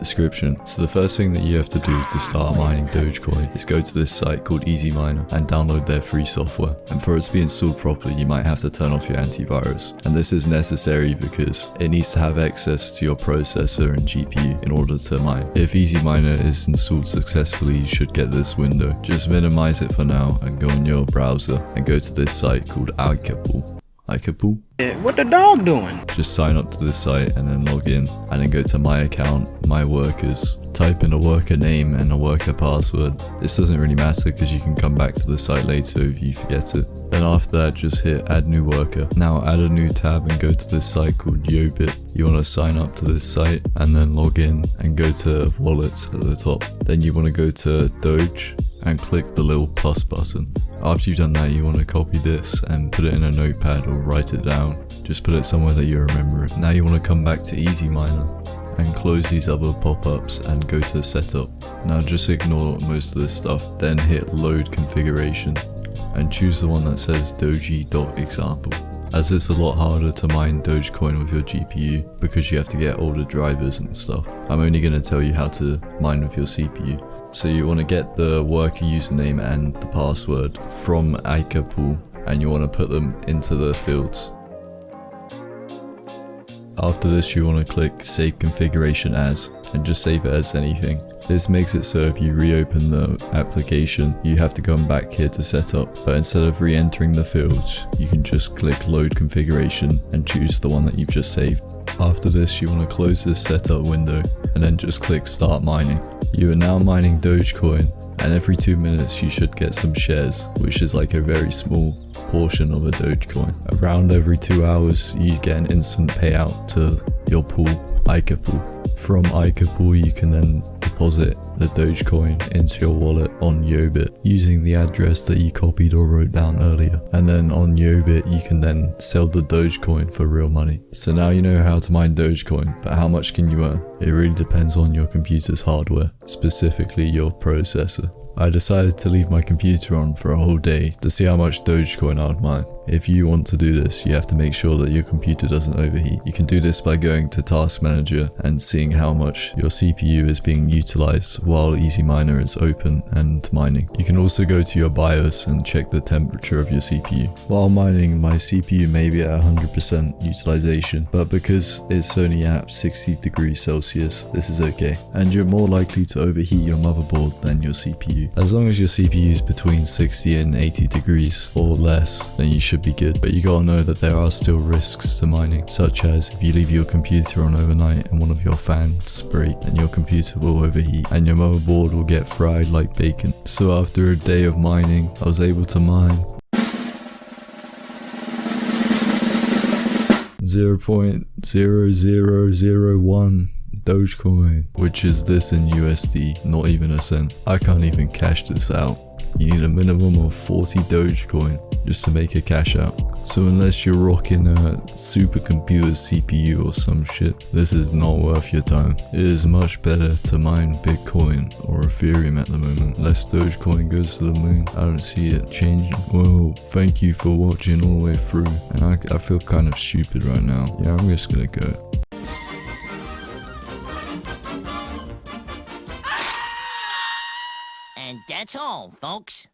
description. So the first thing that you have to do to start mining Dogecoin is go to this site called EasyMiner and download their free software. And for it to be installed properly, you might have to turn off your antivirus. And this is necessary because it needs to have access to your processor and GPU in order to mine. If EasyMiner is installed successfully, you should get this window. Just minimize it for now and go on your browser and go to this site called iCapool. What the dog doing? Just sign up to this site and then log in, and then go to my account, my workers, type in a worker name and a worker password. This doesn't really matter because you can come back to the site later if you forget it. Then after that, just hit add new worker. Now add a new tab and go to this site called Yobit. You want to sign up to this site and then log in and go to wallets at the top. Then you want to go to Doge and click the little plus button. After you've done that, you want to copy this and put it in a notepad or write it down. Just put it somewhere that you remember it. Now you want to come back to EasyMiner and close these other pop-ups and go to setup. Now just ignore most of this stuff, then hit load configuration and choose the one that says doge.example. As it's a lot harder to mine Dogecoin with your GPU because you have to get older drivers and stuff, I'm only going to tell you how to mine with your CPU. So you want to get the worker username and the password from iCapool and you want to put them into the fields. After this, you want to click save configuration as and just save it as anything. This makes it so if you reopen the application, you have to come back here to set up, but instead of re-entering the fields, you can just click load configuration and choose the one that you've just saved. After this, you want to close this setup window and then just click start mining. You are now mining Dogecoin, and every 2 minutes you should get some shares, which is like a very small portion of a Dogecoin. Around every 2 hours you get an instant payout to your pool, iCapool. From iCapool you can then deposit the Dogecoin into your wallet on Yobit using the address that you copied or wrote down earlier. And then on Yobit you can then sell the Dogecoin for real money. So now you know how to mine Dogecoin, but how much can you earn? It really depends on your computer's hardware, specifically your processor. I decided to leave my computer on for a whole day to see how much Dogecoin I would mine. If you want to do this, you have to make sure that your computer doesn't overheat. You can do this by going to Task Manager and seeing how much your CPU is being utilized while EasyMiner is open and mining. You can also go to your BIOS and check the temperature of your CPU. While mining, my CPU may be at 100% utilization, but because it's only at 60 degrees Celsius, this is okay. And you're more likely to overheat your motherboard than your CPU. As long as your CPU is between 60 and 80 degrees or less, then you should be good. But you gotta know that there are still risks to mining, such as if you leave your computer on overnight and one of your fans break, and your computer will overheat and your motherboard will get fried like bacon. So after a day of mining, I was able to mine 0.0001 Dogecoin, which is this in USD, not even a cent. I can't even cash this out. You need a minimum of 40 Dogecoin just to make a cash out. So unless you're rocking a supercomputer CPU or some shit, this is not worth your time. It is much better to mine Bitcoin or Ethereum at the moment. Unless Dogecoin goes to the moon, I don't see it changing. Well, thank you for watching all the way through. And I feel kind of stupid right now. Yeah, I'm just gonna go. And that's all, folks.